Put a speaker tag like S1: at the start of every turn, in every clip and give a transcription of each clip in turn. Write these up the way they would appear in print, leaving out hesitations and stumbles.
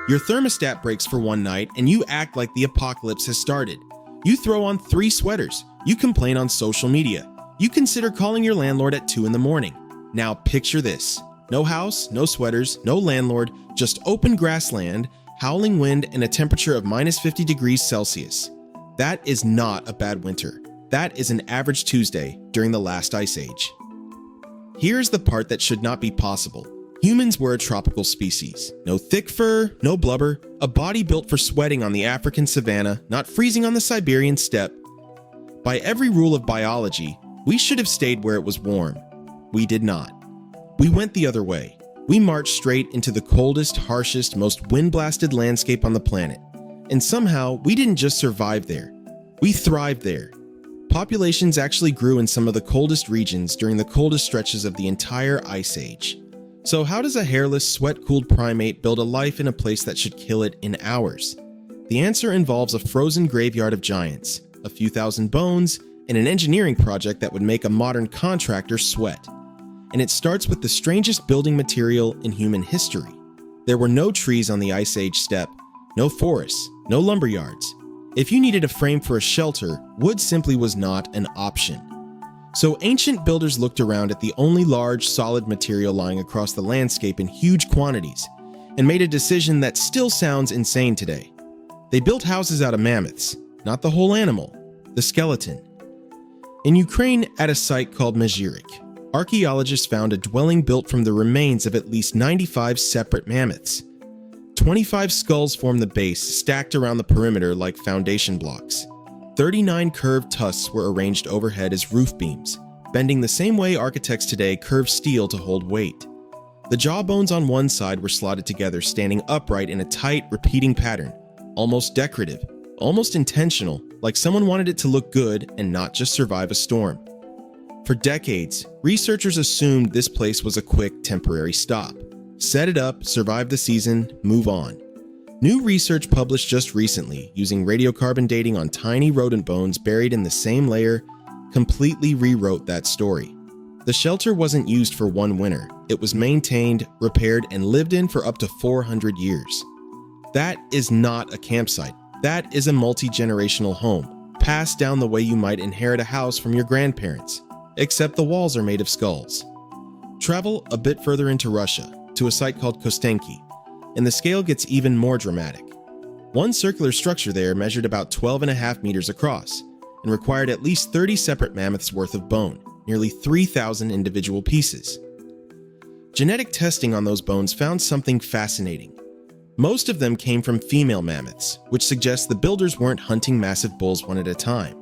S1: Your thermostat breaks for one night and you act like the apocalypse has started. You throw on 3 sweaters. You complain on social media. You consider calling your landlord at 2 in the morning. Now picture this. No house, no sweaters, no landlord, just open grassland, howling wind, and a temperature of minus 50 degrees Celsius. That is not a bad winter. That is an average Tuesday during the last ice age. Here's the part that should not be possible. Humans were a tropical species. No thick fur, no blubber, a body built for sweating on the African savanna, not freezing on the Siberian steppe. By every rule of biology, we should have stayed where it was warm. We did not. We went the other way. We marched straight into the coldest, harshest, most wind-blasted landscape on the planet. And somehow, we didn't just survive there. We thrived there. Populations actually grew in some of the coldest regions during the coldest stretches of the entire ice age. So how does a hairless, sweat-cooled primate build a life in a place that should kill it in hours? The answer involves a frozen graveyard of giants, a few thousand bones, and an engineering project that would make a modern contractor sweat. And it starts with the strangest building material in human history. There were no trees on the Ice Age steppe, no forests, no lumberyards. If you needed a frame for a shelter, wood simply was not an option. So ancient builders looked around at the only large, solid material lying across the landscape in huge quantities, and made a decision that still sounds insane today. They built houses out of mammoths, not the whole animal, the skeleton. In Ukraine, at a site called Mezhirik, archaeologists found a dwelling built from the remains of at least 95 separate mammoths. 25 skulls form the base, stacked around the perimeter like foundation blocks. 39 curved tusks were arranged overhead as roof beams, bending the same way architects today curve steel to hold weight. The jawbones on one side were slotted together, standing upright in a tight, repeating pattern, almost decorative, almost intentional, like someone wanted it to look good and not just survive a storm. For decades, researchers assumed this place was a quick, temporary stop. Set it up, survive the season, move on. New research published just recently, using radiocarbon dating on tiny rodent bones buried in the same layer, completely rewrote that story. The shelter wasn't used for one winter. It was maintained, repaired, and lived in for up to 400 years. That is not a campsite. That is a multi-generational home, passed down the way you might inherit a house from your grandparents, except the walls are made of skulls. Travel a bit further into Russia, to a site called Kostenki, and the scale gets even more dramatic. One circular structure there measured about 12.5 meters across and required at least 30 separate mammoths worth of bone, nearly 3,000 individual pieces. Genetic testing on those bones found something fascinating. Most of them came from female mammoths, which suggests the builders weren't hunting massive bulls one at a time.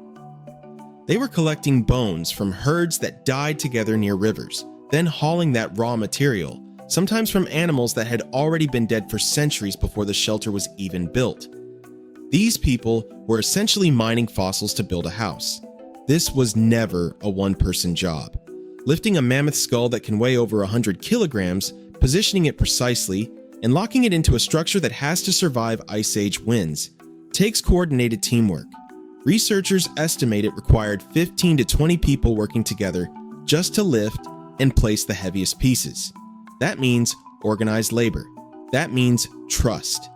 S1: They were collecting bones from herds that died together near rivers, then hauling that raw material, sometimes from animals that had already been dead for centuries before the shelter was even built. These people were essentially mining fossils to build a house. This was never a one-person job. Lifting a mammoth skull that can weigh over 100 kilograms, positioning it precisely, and locking it into a structure that has to survive Ice Age winds takes coordinated teamwork. Researchers estimate it required 15 to 20 people working together just to lift and place the heaviest pieces. That means organized labor. That means trust.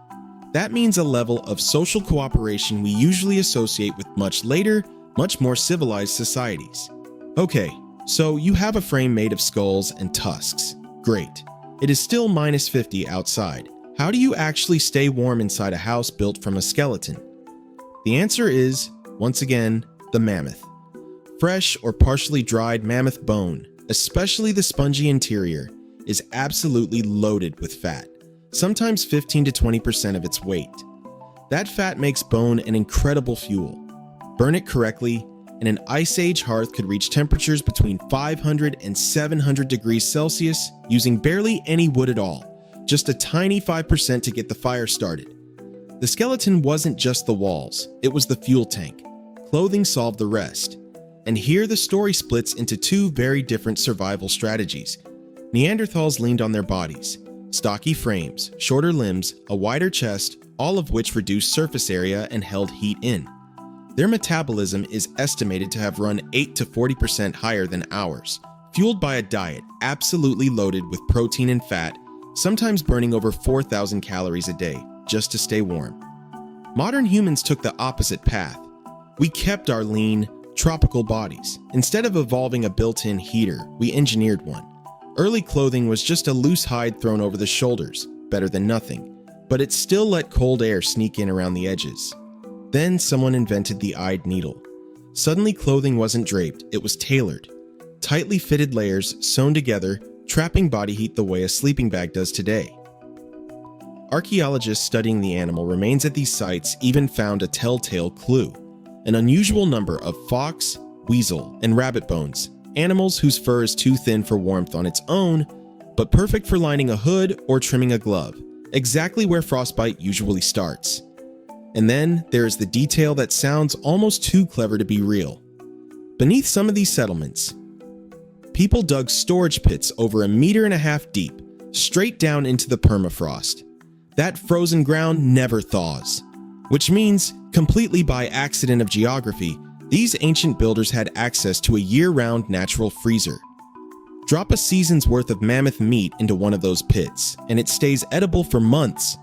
S1: That means a level of social cooperation we usually associate with much later, much more civilized societies. Okay, so you have a frame made of skulls and tusks. Great. It is still minus 50 outside. How do you actually stay warm inside a house built from a skeleton? The answer is, once again, the mammoth. Fresh or partially dried mammoth bone, especially the spongy interior, is absolutely loaded with fat, sometimes 15 to 20% of its weight. That fat makes bone an incredible fuel. Burn it correctly, and an Ice Age hearth could reach temperatures between 500 and 700 degrees Celsius using barely any wood at all, just a tiny 5% to get the fire started. The skeleton wasn't just the walls, it was the fuel tank. Clothing solved the rest. And here the story splits into 2 very different survival strategies. Neanderthals leaned on their bodies. Stocky frames, shorter limbs, a wider chest, all of which reduced surface area and held heat in. Their metabolism is estimated to have run 8 to 40% higher than ours, fueled by a diet absolutely loaded with protein and fat, sometimes burning over 4,000 calories a day, just to stay warm. Modern humans took the opposite path. We kept our lean, tropical bodies. Instead of evolving a built-in heater, we engineered one. Early clothing was just a loose hide thrown over the shoulders, better than nothing, but it still let cold air sneak in around the edges. Then someone invented the eyed needle. Suddenly clothing wasn't draped, it was tailored. Tightly fitted layers sewn together, trapping body heat the way a sleeping bag does today. Archaeologists studying the animal remains at these sites even found a telltale clue: an unusual number of fox, weasel, and rabbit bones, animals whose fur is too thin for warmth on its own, but perfect for lining a hood or trimming a glove, exactly where frostbite usually starts. And then there is the detail that sounds almost too clever to be real. Beneath some of these settlements, people dug storage pits over 1.5 meters deep, straight down into the permafrost. That frozen ground never thaws, which means, completely by accident of geography, these ancient builders had access to a year-round natural freezer. Drop a season's worth of mammoth meat into one of those pits, and it stays edible for months.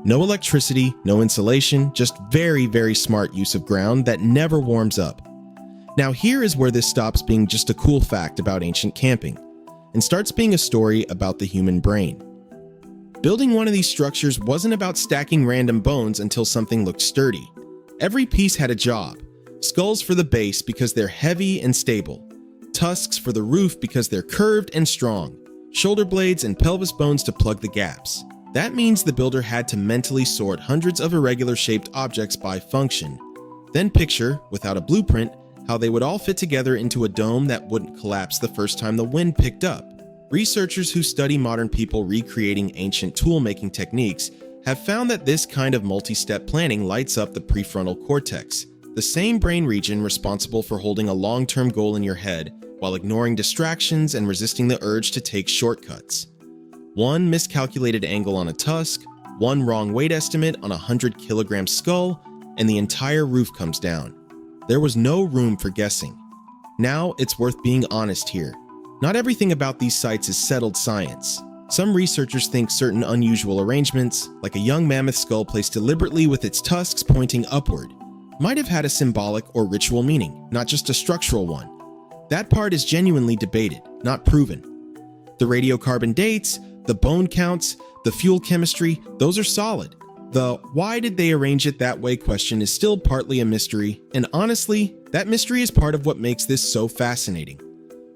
S1: No electricity, no insulation, just very, very smart use of ground that never warms up. Now here is where this stops being just a cool fact about ancient camping, and starts being a story about the human brain. Building one of these structures wasn't about stacking random bones until something looked sturdy. Every piece had a job. Skulls for the base because they're heavy and stable. Tusks for the roof because they're curved and strong. Shoulder blades and pelvis bones to plug the gaps. That means the builder had to mentally sort hundreds of irregular shaped objects by function. Then picture, without a blueprint, how they would all fit together into a dome that wouldn't collapse the first time the wind picked up. Researchers who study modern people recreating ancient tool-making techniques have found that this kind of multi-step planning lights up the prefrontal cortex, the same brain region responsible for holding a long-term goal in your head while ignoring distractions and resisting the urge to take shortcuts. One miscalculated angle on a tusk, one wrong weight estimate on a 100-kilogram skull, and the entire roof comes down. There was no room for guessing. Now it's worth being honest here. Not everything about these sites is settled science. Some researchers think certain unusual arrangements, like a young mammoth skull placed deliberately with its tusks pointing upward, might have had a symbolic or ritual meaning, not just a structural one. That part is genuinely debated, not proven. The radiocarbon dates, the bone counts, the fuel chemistry, those are solid. The why did they arrange it that way question is still partly a mystery, and honestly, that mystery is part of what makes this so fascinating.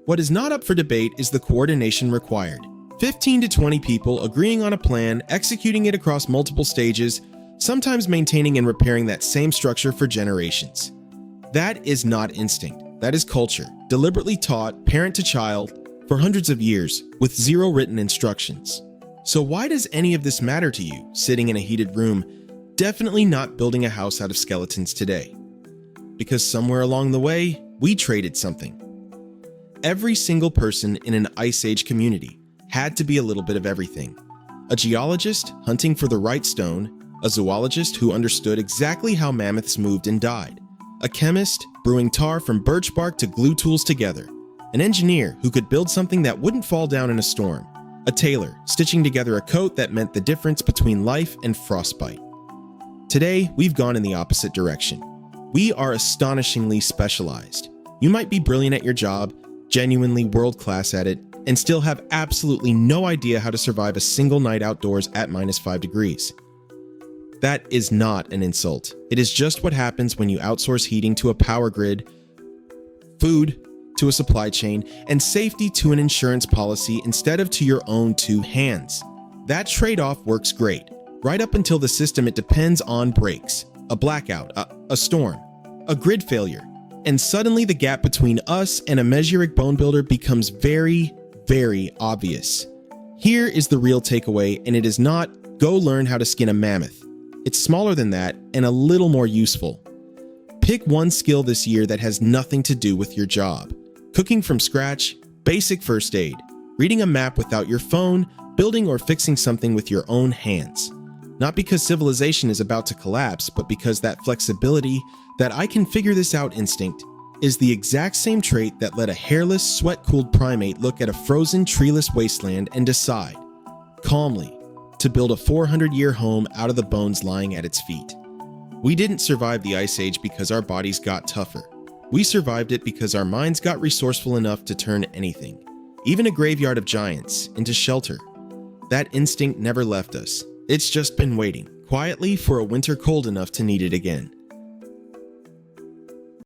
S1: What is not up for debate is the coordination required. 15 to 20 people agreeing on a plan, executing it across multiple stages, sometimes maintaining and repairing that same structure for generations. That is not instinct. That is culture, deliberately taught, parent to child, for hundreds of years, with zero written instructions. So why does any of this matter to you, sitting in a heated room, definitely not building a house out of skeletons today? Because somewhere along the way, we traded something. Every single person in an Ice Age community had to be a little bit of everything. A geologist hunting for the right stone, a zoologist who understood exactly how mammoths moved and died, a chemist brewing tar from birch bark to glue tools together, an engineer who could build something that wouldn't fall down in a storm, a tailor stitching together a coat that meant the difference between life and frostbite. Today, we've gone in the opposite direction. We are astonishingly specialized. You might be brilliant at your job, genuinely world-class at it, and still have absolutely no idea how to survive a single night outdoors at -5 degrees. That is not an insult. It is just what happens when you outsource heating to a power grid, food to a supply chain, and safety to an insurance policy instead of to your own two hands. That trade-off works great, right up until the system it depends on breaks, a blackout, a storm, a grid failure. And suddenly the gap between us and a mesuric bone builder becomes very, very obvious. Here is the real takeaway, and it is not, go learn how to skin a mammoth. It's smaller than that and a little more useful. Pick one skill this year that has nothing to do with your job. Cooking from scratch, basic first aid, reading a map without your phone, building or fixing something with your own hands. Not because civilization is about to collapse, but because that flexibility, that I can figure this out instinct, is the exact same trait that let a hairless, sweat-cooled primate look at a frozen, treeless wasteland and decide, calmly, to build a 400-year home out of the bones lying at its feet. We didn't survive the Ice Age because our bodies got tougher. We survived it because our minds got resourceful enough to turn anything, even a graveyard of giants, into shelter. That instinct never left us. It's just been waiting, quietly, for a winter cold enough to need it again.